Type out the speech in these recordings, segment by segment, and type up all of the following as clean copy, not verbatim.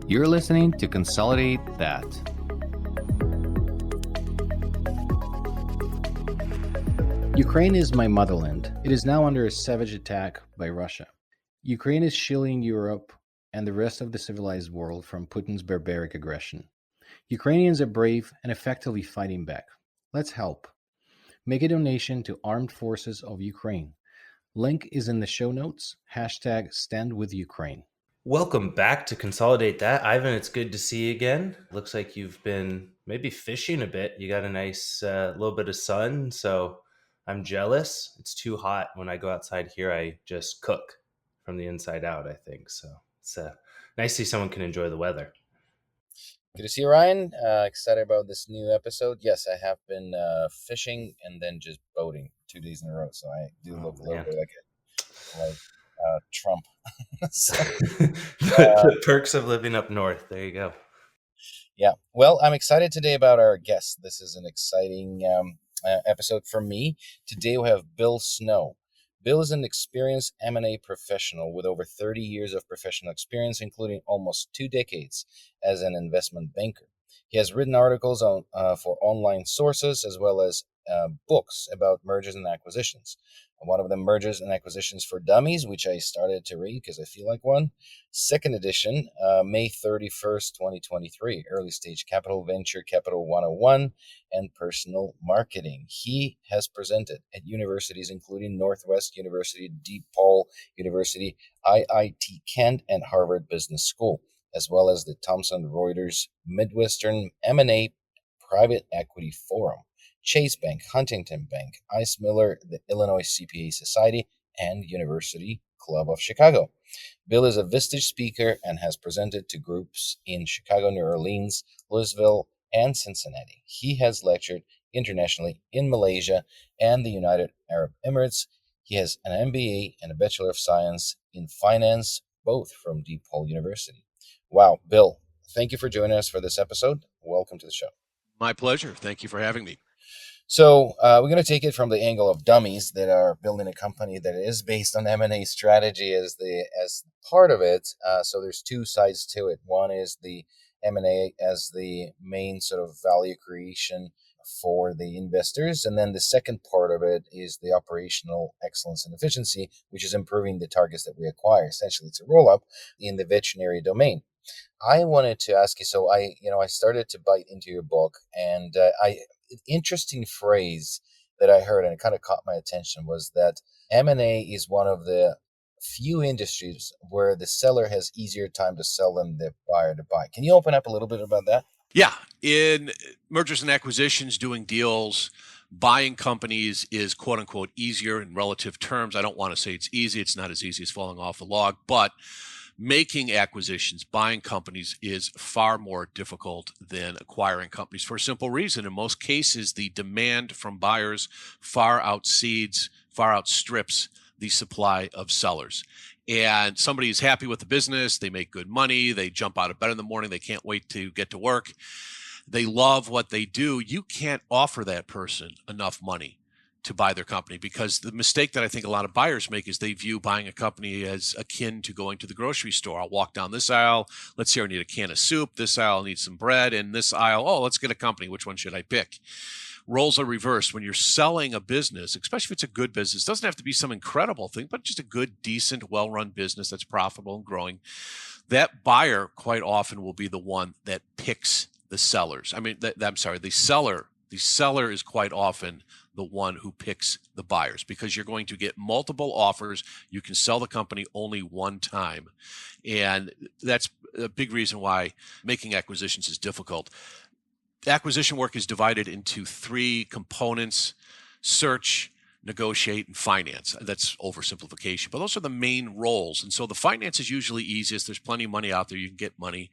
You're listening to Consolidate That. Ukraine is my motherland. It is now under a savage attack by Russia. Ukraine is shielding Europe and the rest of the civilized world from Putin's barbaric aggression. Ukrainians are brave and effectively fighting back. Let's help. Make a donation to Armed Forces of Ukraine. Link is in the show notes. #StandWithUkraine. Welcome back to Consolidate That. Ivan, it's good to see you again. Looks like you've been maybe fishing a bit. You got a nice little bit of sun, so I'm jealous. It's too hot. When I go outside here, I just cook from the inside out, I think. So it's nice to see someone can enjoy the weather. Good to see you, Ryan. Excited about this new episode. Yes, I have been fishing and then just boating 2 days in a row. So I do look a little bit like Trump. So, the perks of living up north. There you go. Yeah. Well, I'm excited today about our guest. This is an exciting episode for me. Today we have Bill Snow. Bill is an experienced M&A professional with over 30 years of professional experience, including almost 2 decades as an investment banker. He has written articles for online sources as well as books about mergers and acquisitions. One of them, Mergers and Acquisitions for Dummies, which I started to read because I feel like one. Second edition, May 31st, 2023, Early Stage Capital, Venture Capital 101, and Personal Marketing. He has presented at universities including Northwest University, DePaul University, IIT Kent, and Harvard Business School, as well as the Thomson Reuters Midwestern M&A Private Equity Forum, Chase Bank, Huntington Bank, Ice Miller, the Illinois CPA Society, and University Club of Chicago. Bill is a Vistage speaker and has presented to groups in Chicago, New Orleans, Louisville, and Cincinnati. He has lectured internationally in Malaysia and the United Arab Emirates. He has an MBA and a Bachelor of Science in Finance, both from DePaul University. Wow, Bill, thank you for joining us for this episode. Welcome to the show. My pleasure. Thank you for having me. So we're going to take it from the angle of dummies that are building a company that is based on M&A strategy as part of it. So there's two sides to it. One is the M&A as the main sort of value creation for the investors. And then the second part of it is the operational excellence and efficiency, which is improving the targets that we acquire. Essentially, it's a roll-up in the veterinary domain. I wanted to ask you, so I started to bite into your book, and an interesting phrase that I heard, and it kind of caught my attention, was that M&A is one of the few industries where the seller has easier time to sell than the buyer to buy. Can you open up a little bit about that? Yeah. In mergers and acquisitions, doing deals, buying companies is quote unquote easier in relative terms. I don't want to say it's easy. It's not as easy as falling off a log, but making acquisitions, buying companies is far more difficult than acquiring companies for a simple reason. In most cases, the demand from buyers far outstrips the supply of sellers. And somebody is happy with the business, they make good money, they jump out of bed in the morning, they can't wait to get to work, they love what they do. You can't offer that person enough money to buy their company, because the mistake that I think a lot of buyers make is they view buying a company as akin to going to the grocery store. I'll walk down this aisle. Let's see, I need a can of soup. This aisle needs some bread. And this aisle, oh, let's get a company. Which one should I pick? Roles are reversed. When you're selling a business, especially if it's a good business, it doesn't have to be some incredible thing, but just a good, decent, well-run business that's profitable and growing. That buyer quite often will be the one that picks the sellers. The seller. The seller is quite often the one who picks the buyers, because you're going to get multiple offers. You can sell the company only one time. And that's a big reason why making acquisitions is difficult. Acquisition work is divided into 3 components: search, negotiate, and finance. That's oversimplification, but those are the main roles. And so the finance is usually easiest. There's plenty of money out there. You can get money.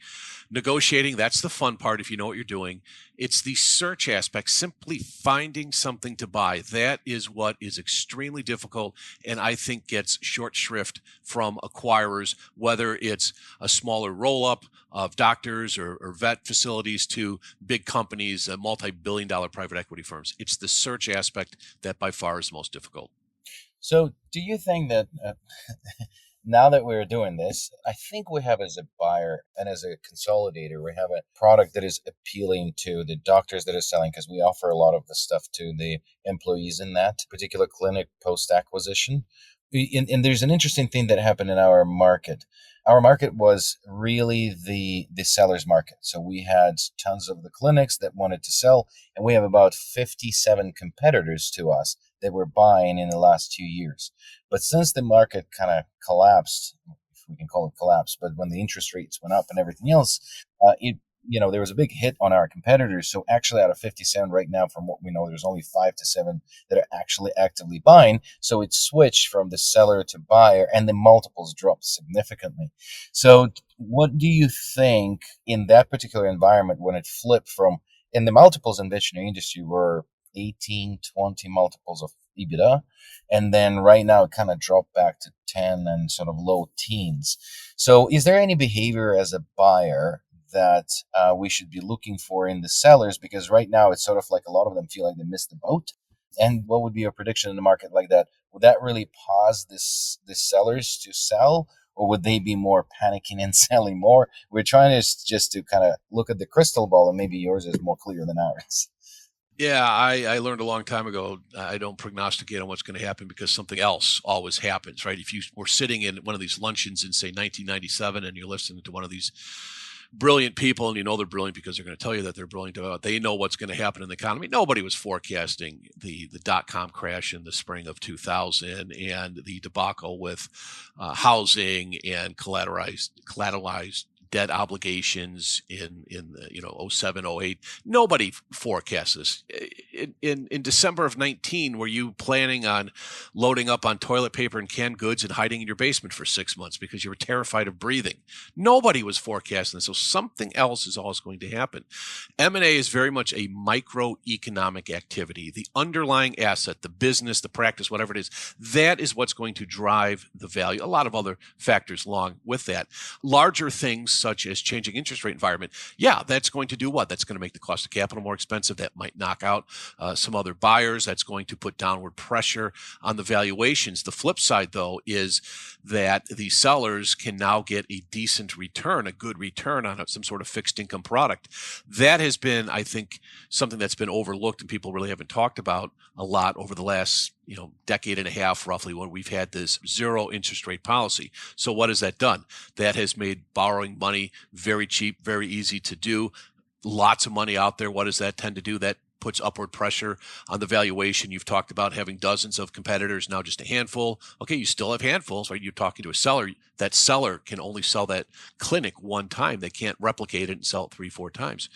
Negotiating, that's the fun part if you know what you're doing. It's the search aspect, simply finding something to buy. That is what is extremely difficult, and I think gets short shrift from acquirers, whether it's a smaller roll-up of doctors or vet facilities to big companies, multi-billion-dollar private equity firms. It's the search aspect that by far is most difficult. So do you think that now that we're doing this, I think we have as a buyer and as a consolidator, we have a product that is appealing to the doctors that are selling, because we offer a lot of the stuff to the employees in that particular clinic post acquisition. And there's an interesting thing that happened in our market. Our market was really the seller's market. So we had tons of the clinics that wanted to sell, and we have about 57 competitors to us that were buying in the last 2 years. But since the market kind of collapsed, if we can call it collapse, but when the interest rates went up and everything else, there was a big hit on our competitors. So actually, out of 57 right now, from what we know, there's only 5 to 7 that are actually actively buying. So it switched from the seller to buyer, and the multiples dropped significantly. So what do you think in that particular environment when it flipped from, in the multiples in veterinary industry were 18, 20 multiples of EBITDA. And then right now it kind of dropped back to 10 and sort of low teens. So is there any behavior as a buyer that we should be looking for in the sellers? Because right now it's sort of like a lot of them feel like they missed the boat. And what would be your prediction in the market like that? Would that really pause the sellers to sell, or would they be more panicking and selling more? We're trying to just to kind of look at the crystal ball, and maybe yours is more clear than ours. Yeah, I learned a long time ago, I don't prognosticate on what's going to happen, because something else always happens, right? If you were sitting in one of these luncheons in, say, 1997, and you're listening to one of these brilliant people, and you know they're brilliant because they're going to tell you that they're brilliant about, they know what's going to happen in the economy. Nobody was forecasting the dot-com crash in the spring of 2000 and the debacle with housing and collateralized debt obligations in the 07, 08. Nobody forecasts this. In December of 19, were you planning on loading up on toilet paper and canned goods and hiding in your basement for 6 months because you were terrified of breathing? Nobody was forecasting this. So something else is always going to happen. M&A is very much a microeconomic activity. The underlying asset, the business, the practice, whatever it is, that is what's going to drive the value. A lot of other factors along with that. Larger things such as changing interest rate environment, yeah, that's going to do what? That's going to make the cost of capital more expensive. That might knock out some other buyers. That's going to put downward pressure on the valuations. The flip side, though, is that the sellers can now get a decent return, a good return on some sort of fixed income product. That has been, I think, something that's been overlooked and people really haven't talked about a lot over the last decade and a half, roughly, when we've had this zero interest rate policy. So what has that done? That has made borrowing money very cheap, very easy to do. Lots of money out there. What does that tend to do? That puts upward pressure on the valuation. You've talked about having dozens of competitors, now just a handful. Okay, you still have handfuls, right? You're talking to a seller. That seller can only sell that clinic one time. They can't replicate it and sell it 3, 4 times.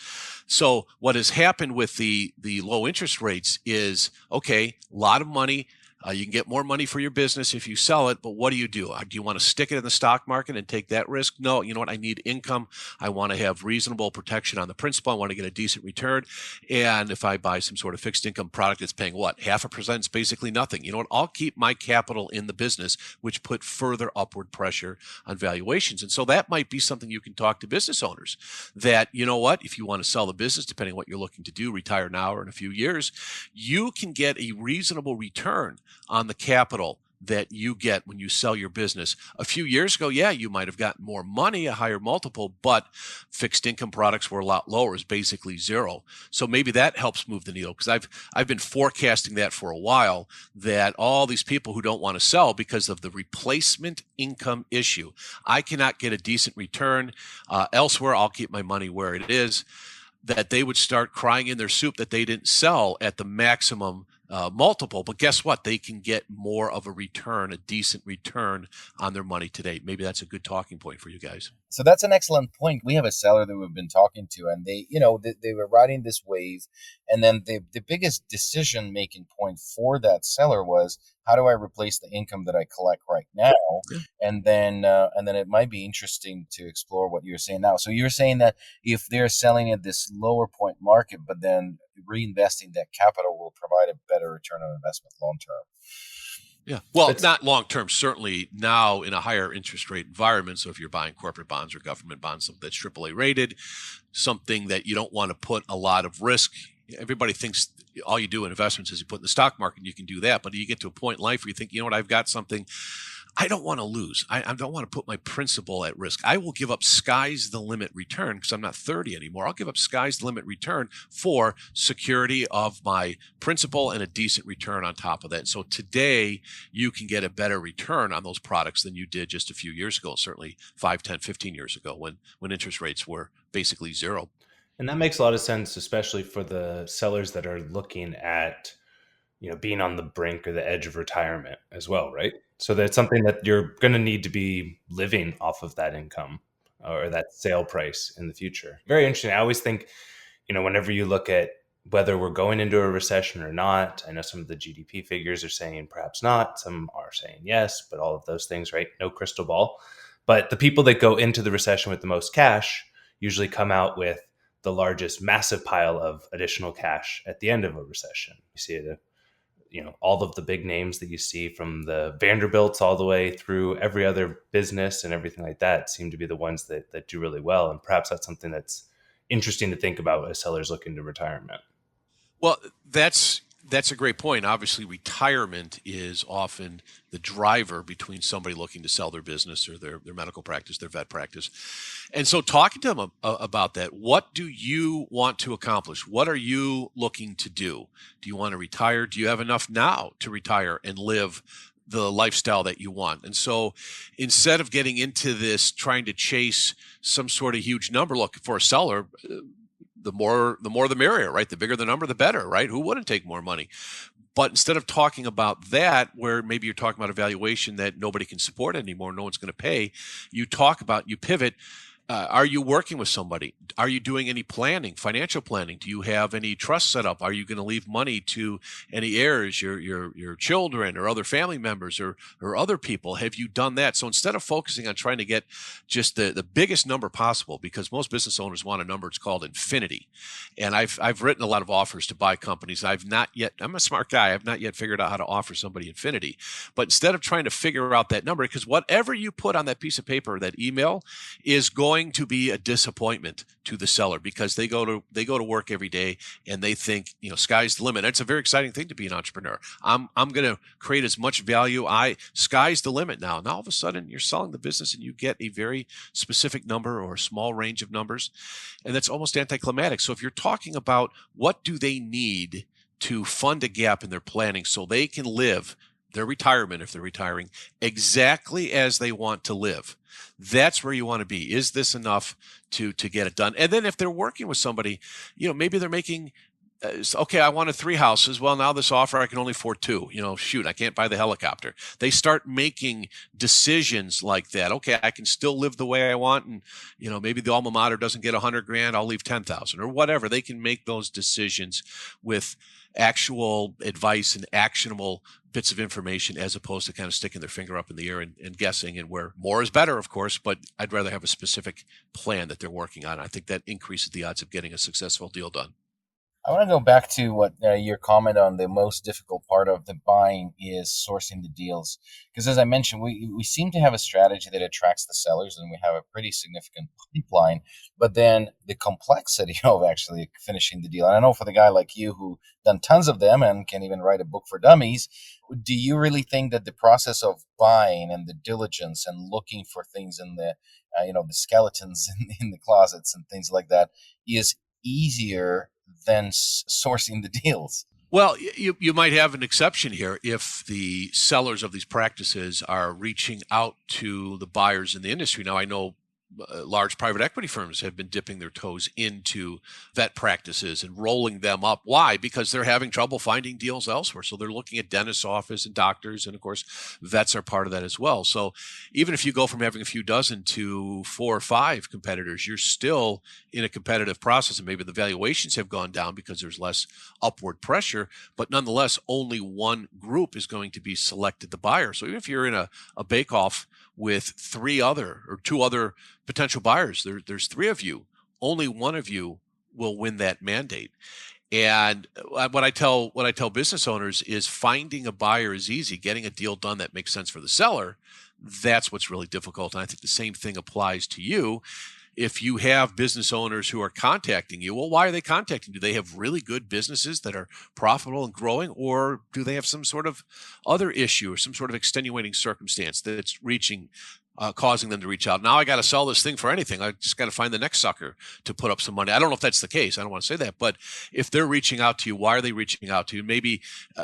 So what has happened with the low interest rates is, okay, a lot of money. You can get more money for your business if you sell it, but what do? Do you want to stick it in the stock market and take that risk? No, you know what? I need income. I want to have reasonable protection on the principal. I want to get a decent return. And if I buy some sort of fixed income product that's paying what? 0.5% is basically nothing. You know what? I'll keep my capital in the business, which put further upward pressure on valuations. And so that might be something you can talk to business owners that, you know what? If you want to sell the business, depending on what you're looking to do, retire now or in a few years, you can get a reasonable return on the capital that you get when you sell your business. A few years ago, yeah, you might have gotten more money, a higher multiple, but fixed income products were a lot lower, is basically zero. So maybe that helps move the needle, because I've been forecasting that for a while, that all these people who don't want to sell because of the replacement income issue, I cannot get a decent return elsewhere, I'll keep my money where it is, that they would start crying in their soup that they didn't sell at the maximum multiple. But guess what? They can get more of a return, a decent return on their money today. Maybe that's a good talking point for you guys. So that's an excellent point. We have a seller that we've been talking to, and they were riding this wave, and then the biggest decision making point for that seller was, how do I replace the income that I collect right now? Yeah. And then it might be interesting to explore what you're saying now. So you're saying that if they're selling at this lower point market, but then reinvesting that capital will provide a better return on investment long term. Yeah. Well, not long term, certainly now in a higher interest rate environment. So if you're buying corporate bonds or government bonds, something that's AAA rated, something that you don't want to put a lot of risk. Everybody thinks all you do in investments is you put in the stock market, and you can do that. But you get to a point in life where you think, you know what, I've got something I don't want to lose. I don't want to put my principal at risk. I will give up sky's the limit return because I'm not 30 anymore. I'll give up sky's the limit return for security of my principal and a decent return on top of that. So today you can get a better return on those products than you did just a few years ago, certainly 5, 10, 15 years ago when interest rates were basically zero. And that makes a lot of sense, especially for the sellers that are looking at, being on the brink or the edge of retirement as well, right? So that's something that you're going to need to be living off of that income or that sale price in the future. Very interesting. I always think, whenever you look at whether we're going into a recession or not, I know some of the GDP figures are saying perhaps not, some are saying yes, but all of those things, right? No crystal ball. But the people that go into the recession with the most cash usually come out with the largest massive pile of additional cash at the end of a recession. You see it, all of the big names that you see from the Vanderbilts all the way through every other business and everything like that seem to be the ones that do really well. And perhaps that's something that's interesting to think about as sellers look into retirement. Well, that's a great point. Obviously, retirement is often the driver between somebody looking to sell their business or their medical practice, their vet practice. And so talking to them about that, what do you want to accomplish? What are you looking to do? Do you want to retire? Do you have enough now to retire and live the lifestyle that you want? And so instead of getting into this, trying to chase some sort of huge number, look, for a seller, the more the merrier, right? The bigger the number, the better, right? Who wouldn't take more money? But instead of talking about that, where maybe you're talking about a valuation that nobody can support anymore, no one's going to pay, you pivot. Are you working with somebody? Are you doing any planning, financial planning? Do you have any trust set up? Are you going to leave money to any heirs, your children or other family members or other people? Have you done that? So instead of focusing on trying to get just the biggest number possible, because most business owners want a number, it's called infinity. And I've written a lot of offers to buy companies. I'm a smart guy. I've not yet figured out how to offer somebody infinity. But instead of trying to figure out that number, because whatever you put on that piece of paper, that email, is going to be a disappointment to the seller, because they go to work every day and they think, sky's the limit. It's a very exciting thing to be an entrepreneur. I'm going to create as much value. Sky's the limit now. Now all of a sudden you're selling the business and you get a very specific number or a small range of numbers, and that's almost anticlimactic. So if you're talking about what do they need to fund a gap in their planning so they can live their retirement, if they're retiring, exactly as they want to live, that's where you want to be. Is this enough to get it done? And then if they're working with somebody, maybe they're making, okay, I wanted 3 houses. Well, now this offer, I can only afford 2. Shoot, I can't buy the helicopter. They start making decisions like that. Okay, I can still live the way I want. And, maybe the alma mater doesn't get $100,000. I'll leave 10,000 or whatever. They can make those decisions with actual advice and actionable bits of information, as opposed to kind of sticking their finger up in the air and guessing, and where more is better, of course, but I'd rather have a specific plan that they're working on. I think that increases the odds of getting a successful deal done. I want to go back to what your comment on the most difficult part of the buying is sourcing the deals. Because as I mentioned, we seem to have a strategy that attracts the sellers, and we have a pretty significant pipeline. But then the complexity of actually finishing the deal. And I know for the guy like you who done tons of them and can even write a book for dummies, do you really think that the process of buying and the diligence and looking for things in the the skeletons in the closets and things like that is easier than sourcing the deals? Well, you might have an exception here if the sellers of these practices are reaching out to the buyers in the industry. Now, I know large private equity firms have been dipping their toes into vet practices and rolling them up. Why? Because they're having trouble finding deals elsewhere. So they're looking at dentist's office and doctors, and of course, vets are part of that as well. So even if you go from having a few dozen to 4 or 5 competitors, you're still in a competitive process, and maybe the valuations have gone down because there's less upward pressure, but nonetheless, only one group is going to be selected the buyer. So even if you're in a bake-off with 2 other potential buyers, there's 3 of you, only one of you will win that mandate. And what I tell business owners is finding a buyer is easy. Getting a deal done that makes sense for the seller, that's what's really difficult. And I think the same thing applies to you. if you have business owners who are contacting you, well, why are they contacting you? Do they have really good businesses that are profitable and growing, or do they have some sort of other issue or some sort of extenuating circumstance that's causing them to reach out? Now I got to sell this thing for anything. I just got to find the next sucker to put up some money. I don't know if that's the case. I don't want to say that, but if they're reaching out to you, why are they reaching out to you? Maybe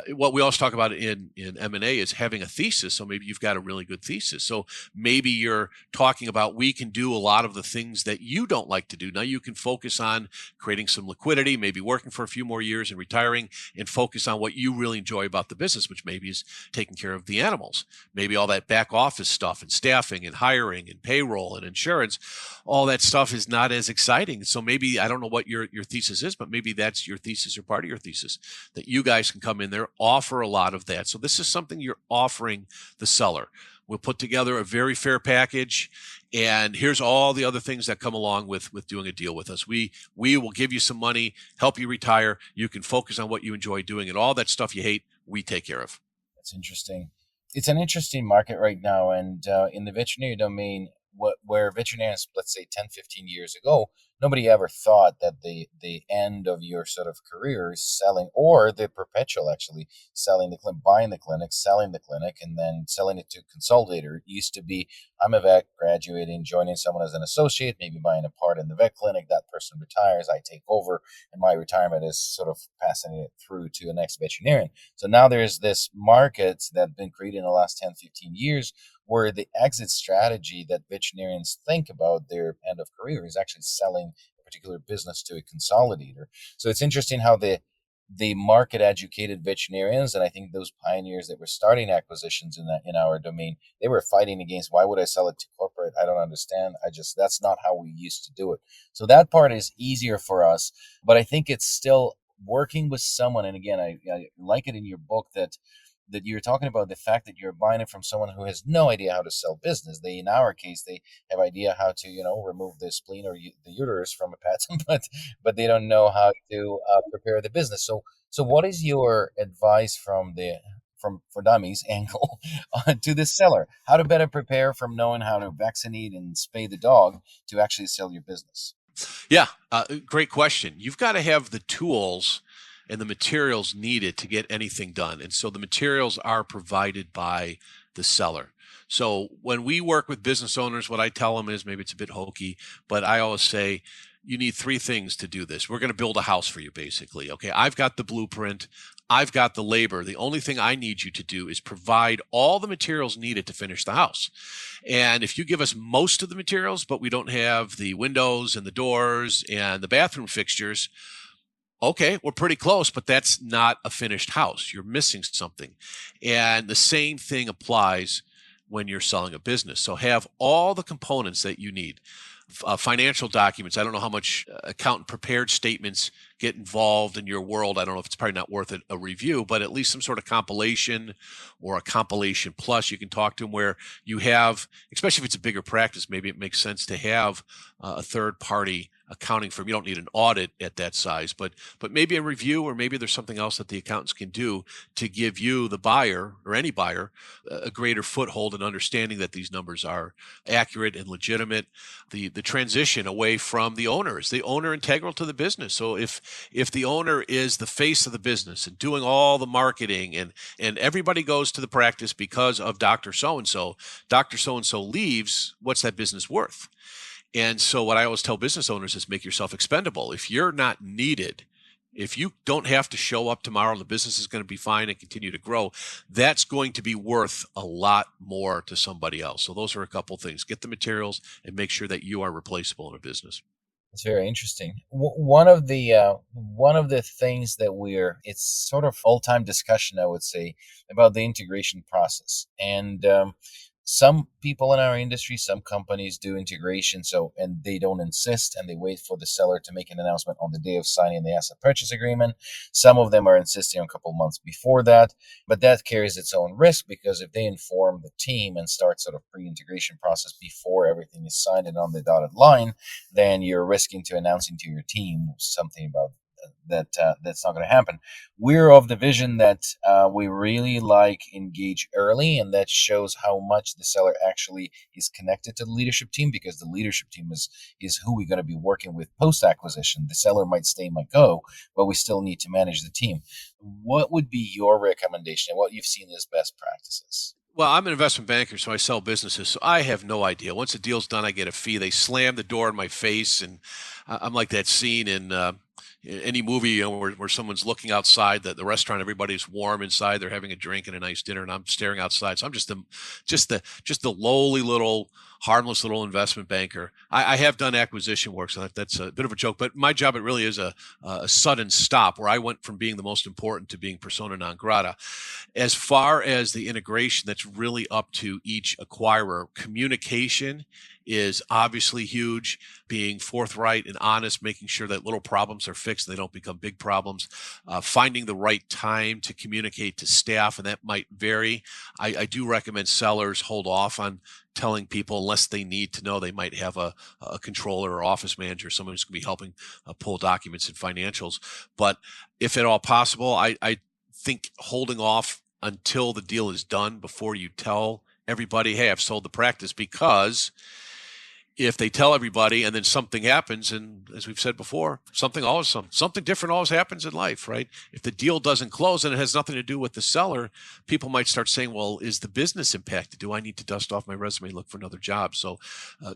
what we always talk about in M&A is having a thesis. So maybe you've got a really good thesis. So maybe you're talking about, we can do a lot of the things that you don't like to do. Now you can focus on creating some liquidity, maybe working for a few more years and retiring, and focus on what you really enjoy about the business, which maybe is taking care of the animals. Maybe all that back office stuff and staffing and hiring and payroll and insurance, all that stuff is not as exciting. So maybe, I don't know what your thesis is, but maybe that's your thesis or part of your thesis, that you guys can come in there, offer a lot of that. So this is something you're offering the seller. We'll put together a very fair package, and here's all the other things that come along with doing a deal with us. We will give you some money, help you retire. You can focus on what you enjoy doing, and all that stuff you hate, we take care of. That's interesting. It's an interesting market right now, and in the veterinary domain, where veterinarians, let's say 10, 15 years ago, nobody ever thought that the end of your sort of career is selling, or the perpetual, actually, selling the clinic, buying the clinic, selling the clinic, and then selling it to a consolidator. It used to be, I'm a vet, graduating, joining someone as an associate, maybe buying a part in the vet clinic, that person retires, I take over, and my retirement is sort of passing it through to the next veterinarian. So now there's this market that's been created in the last 10, 15 years, where the exit strategy that veterinarians think about their end of career is actually selling a particular business to a consolidator. So it's interesting how the market educated veterinarians, and I think those pioneers that were starting acquisitions in our domain, they were fighting against, why would I sell it to corporate? I don't understand. That's not how we used to do it. So that part is easier for us, but I think it's still working with someone. And again, I like it in your book that you're talking about the fact that you're buying it from someone who has no idea how to sell business. In our case, they have idea how to, remove the spleen or the uterus from a pet, but they don't know how to prepare the business. So what is your advice from for dummies angle to the seller? How to better prepare from knowing how to vaccinate and spay the dog to actually sell your business? Yeah, great question. You've got to have the tools and the materials needed to get anything done. And so the materials are provided by the seller. So when we work with business owners, what I tell them is, maybe it's a bit hokey, but I always say, you need three things to do this. We're going to build a house for you, basically. Okay, I've got the blueprint. I've got the labor. The only thing I need you to do is provide all the materials needed to finish the house. And if you give us most of the materials, but we don't have the windows and the doors and the bathroom fixtures, okay, we're pretty close, but that's not a finished house. You're missing something. And the same thing applies when you're selling a business. So have all the components that you need. Financial documents. I don't know how much accountant prepared statements get involved in your world. I don't know if it's probably not worth a review, but at least some sort of compilation or a compilation plus. You can talk to them where you have, especially if it's a bigger practice, maybe it makes sense to have a third party accounting firm. You don't need an audit at that size, but maybe a review, or maybe there's something else that the accountants can do to give you, the buyer or any buyer, a greater foothold in understanding that these numbers are accurate and legitimate. The transition away from the owner, is the owner integral to the business? So if the owner is the face of the business and doing all the marketing, and everybody goes to the practice because of Dr. So-and-so, Dr. So-and-so leaves, what's that business worth? And so what I always tell business owners is, make yourself expendable. If you're not needed, if you don't have to show up tomorrow, the business is going to be fine and continue to grow, that's going to be worth a lot more to somebody else. So those are a couple things. Get the materials and make sure that you are replaceable in a business. It's very interesting. One of the things that it's sort of all-time discussion, I would say, about the integration process. And some people in our industry, some companies do integration, and they don't insist, and they wait for the seller to make an announcement on the day of signing the asset purchase agreement. Some of them are insisting on a couple months before that, but that carries its own risk, because if they inform the team and start sort of pre-integration process before everything is signed and on the dotted line, then you're risking to announcing to your team something about that's not going to happen. We're of the vision that we really like engage early, and that shows how much the seller actually is connected to the leadership team, because the leadership team is who we're going to be working with post acquisition. The seller might stay, might go, but we still need to manage the team. What would be your recommendation and what you've seen as best practices? Well, I'm an investment banker, so I sell businesses. So I have no idea. Once the deal's done, I get a fee. They slam the door in my face, and I'm like that scene in any movie, where someone's looking outside the restaurant. Everybody's warm inside. They're having a drink and a nice dinner, and I'm staring outside. So I'm just the lowly little harmless little investment banker. I have done acquisition work, so that's a bit of a joke. But my job, it really is a sudden stop where I went from being the most important to being persona non grata. As far as the integration, that's really up to each acquirer. Communication is obviously huge. Being forthright and honest, making sure that little problems are fixed and they don't become big problems. Finding the right time to communicate to staff, and that might vary. I do recommend sellers hold off on telling people unless they need to know. They might have a controller or office manager, someone who's going to be helping pull documents and financials. But if at all possible, I think holding off until the deal is done before you tell everybody, hey, I've sold the practice, because if they tell everybody and then something happens, and as we've said before, something different always happens in life, right? If the deal doesn't close and it has nothing to do with the seller, people might start saying, well, is the business impacted? Do I need to dust off my resume and look for another job? So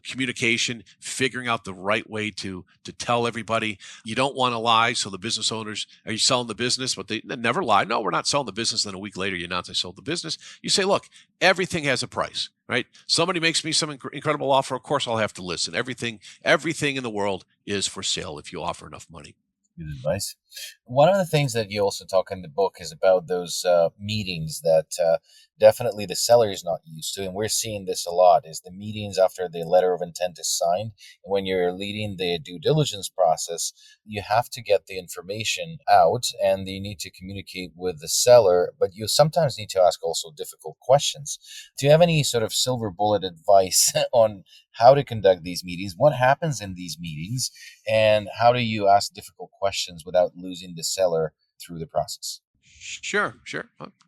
communication, figuring out the right way to tell everybody. You don't want to lie. So the business owners, are you selling the business? But they never lie. No, we're not selling the business. Then a week later, you announce I sold the business. You say, look, everything has a price. Right? Somebody makes me some incredible offer. Of course, I'll have to listen. Everything in the world is for sale if you offer enough money. Good advice. One of the things that you also talk in the book is about those meetings that definitely the seller is not used to, and we're seeing this a lot, is the meetings after the letter of intent is signed. And when you're leading the due diligence process, you have to get the information out and you need to communicate with the seller, but you sometimes need to ask also difficult questions. Do you have any sort of silver bullet advice on how to conduct these meetings? What happens in these meetings? And how do you ask difficult questions without losing the seller through the process? Sure.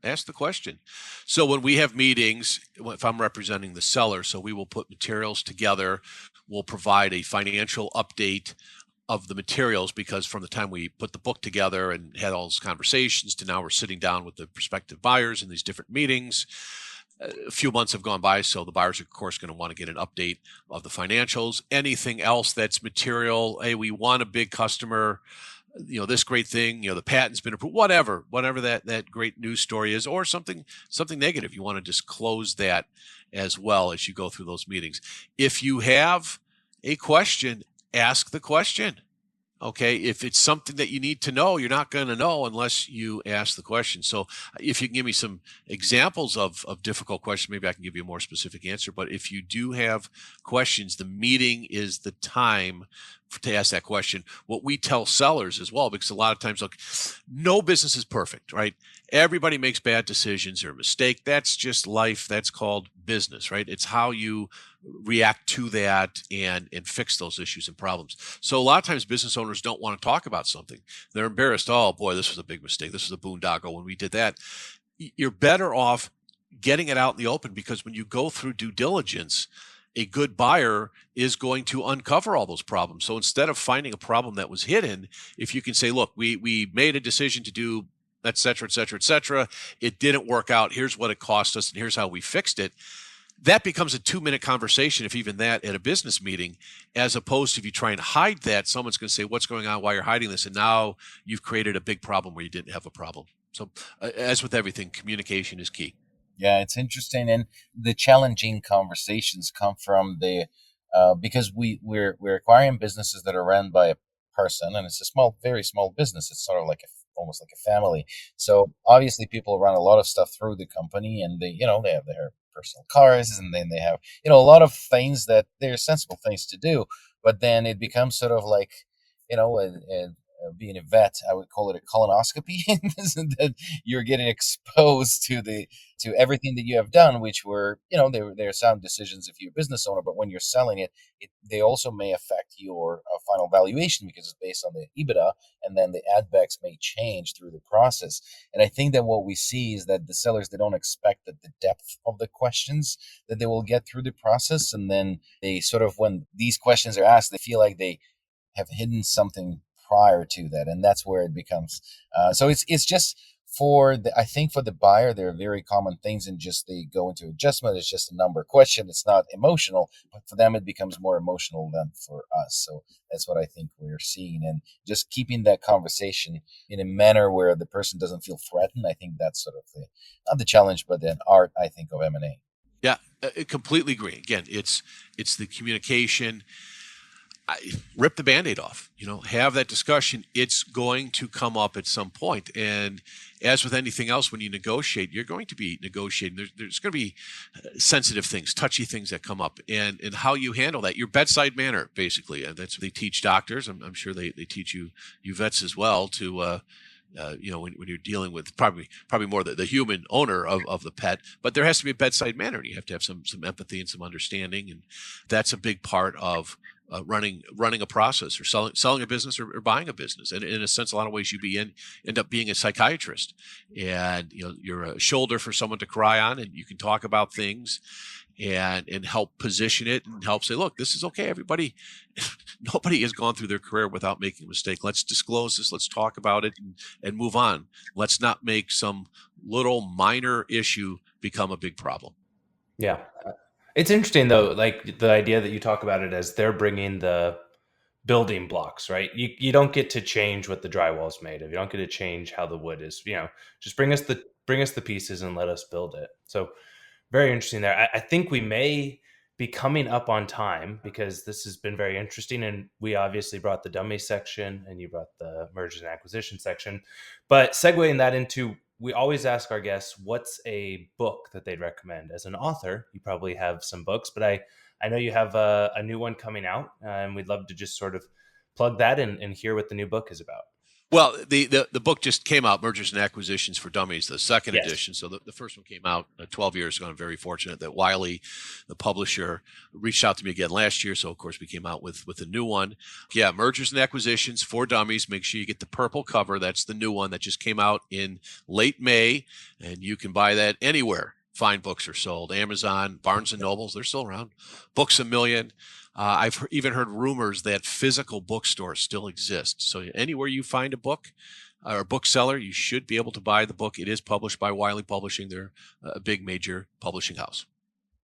Ask the question. So when we have meetings, if I'm representing the seller, so we will put materials together. We'll provide a financial update of the materials, because from the time we put the book together and had all those conversations to now we're sitting down with the prospective buyers in these different meetings, a few months have gone by, so the buyers are, of course, going to want to get an update of the financials. Anything else that's material, hey, we want a big customer, this great thing, the patent's been approved, whatever that great news story is, or something negative. You want to disclose that as well as you go through those meetings. If you have a question, ask the question. Okay, if it's something that you need to know, you're not going to know unless you ask the question. So if you can give me some examples of difficult questions, maybe I can give you a more specific answer. But if you do have questions, the meeting is the time to ask that question. What we tell sellers as well, because a lot of times, look, no business is perfect, right? Everybody makes bad decisions or a mistake. That's just life. That's called business, right? It's how you react to that and fix those issues and problems. So a lot of times business owners don't want to talk about something. They're embarrassed. Oh boy, this was a big mistake. This was a boondoggle when we did that. You're better off getting it out in the open, because when you go through due diligence, a good buyer is going to uncover all those problems. So instead of finding a problem that was hidden, if you can say, look, we made a decision to do et cetera, et cetera, et cetera. It didn't work out. Here's what it cost us, and here's how we fixed it. That becomes a 2-minute conversation, if even that, at a business meeting, as opposed to if you try and hide that, someone's going to say, what's going on, why you're hiding this? And now you've created a big problem where you didn't have a problem. So as with everything, communication is key. Yeah, it's interesting. And the challenging conversations come from the, because we're acquiring businesses that are run by a person, and it's a small, very small business. It's sort of like almost like a family. So obviously people run a lot of stuff through the company, and they have their personal cars, and then they have, a lot of things that they're sensible things to do, but then it becomes sort of like, a being a vet, I would call it a colonoscopy, that you're getting exposed to everything that you have done, which were, they're sound decisions if you're a business owner, but when you're selling it, they also may affect your final valuation because it's based on the EBITDA, and then the ad backs may change through the process. And I think that what we see is that the sellers, they don't expect that the depth of the questions that they will get through the process, and then they sort of, when these questions are asked, they feel like they have hidden something prior to that, and that's where it becomes so it's just I think for the buyer, there are very common things, and just they go into adjustment. It's just a number question. It's not emotional, but for them it becomes more emotional than for us. So that's what I think we're seeing, and just keeping that conversation in a manner where the person doesn't feel threatened. I think that's sort of not the challenge, but the art, I think, of M&A. Yeah, I completely agree. Again, it's the communication. Rip the Band-Aid off, have that discussion. It's going to come up at some point. And as with anything else, when you negotiate, you're going to be negotiating. There's going to be sensitive things, touchy things that come up, and how you handle that, your bedside manner, basically. And that's what they teach doctors. I'm sure they teach you vets as well to, when you're dealing with probably more the human owner of the pet, but there has to be a bedside manner, and you have to have some empathy and some understanding. And that's a big part of running a process, or selling a business, or buying a business. And in a sense, a lot of ways you end up being a psychiatrist, and you're a shoulder for someone to cry on, and you can talk about things and help position it, and help say, look, this is okay. Everybody, nobody has gone through their career without making a mistake. Let's disclose this. Let's talk about it and move on. Let's not make some little minor issue become a big problem. Yeah. It's interesting, though, like the idea that you talk about it as they're bringing the building blocks, right? You don't get to change what the drywall is made of. You don't get to change how the wood is, just bring us the pieces and let us build it. So very interesting there. I think we may be coming up on time, because this has been very interesting. And we obviously brought the dummy section, and you brought the mergers and acquisition section. But segueing that into, we always ask our guests, what's a book that they'd recommend? As an author, you probably have some books, but I know you have a new one coming out, and we'd love to just sort of plug that and hear what the new book is about. Well, the book just came out, Mergers and Acquisitions for Dummies, the second edition. So the first one came out 12 years ago. I'm very fortunate that Wiley, the publisher, reached out to me again last year. So, of course, we came out with a new one. Yeah, Mergers and Acquisitions for Dummies. Make sure you get the purple cover. That's the new one that just came out in late May, and you can buy that anywhere fine books are sold. Amazon, Barnes & Nobles, they're still around. Books A Million. I've even heard rumors that physical bookstores still exist. So anywhere you find a book or a bookseller, you should be able to buy the book. It is published by Wiley Publishing. They're a big major publishing house.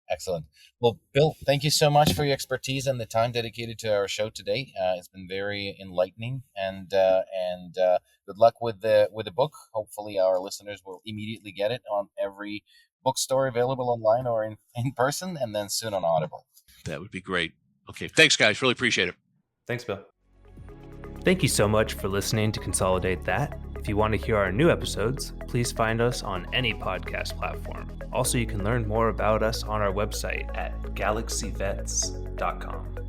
Excellent. Well, Bill, thank you so much for your expertise and the time dedicated to our show today. It's been very enlightening, and good luck with the book. Hopefully our listeners will immediately get it on every bookstore available online or in person, and then soon on Audible. That would be great. Okay. Thanks, guys. Really appreciate it. Thanks, Bill. Thank you so much for listening to Consolidate That. If you want to hear our new episodes, please find us on any podcast platform. Also, you can learn more about us on our website at galaxyvets.com.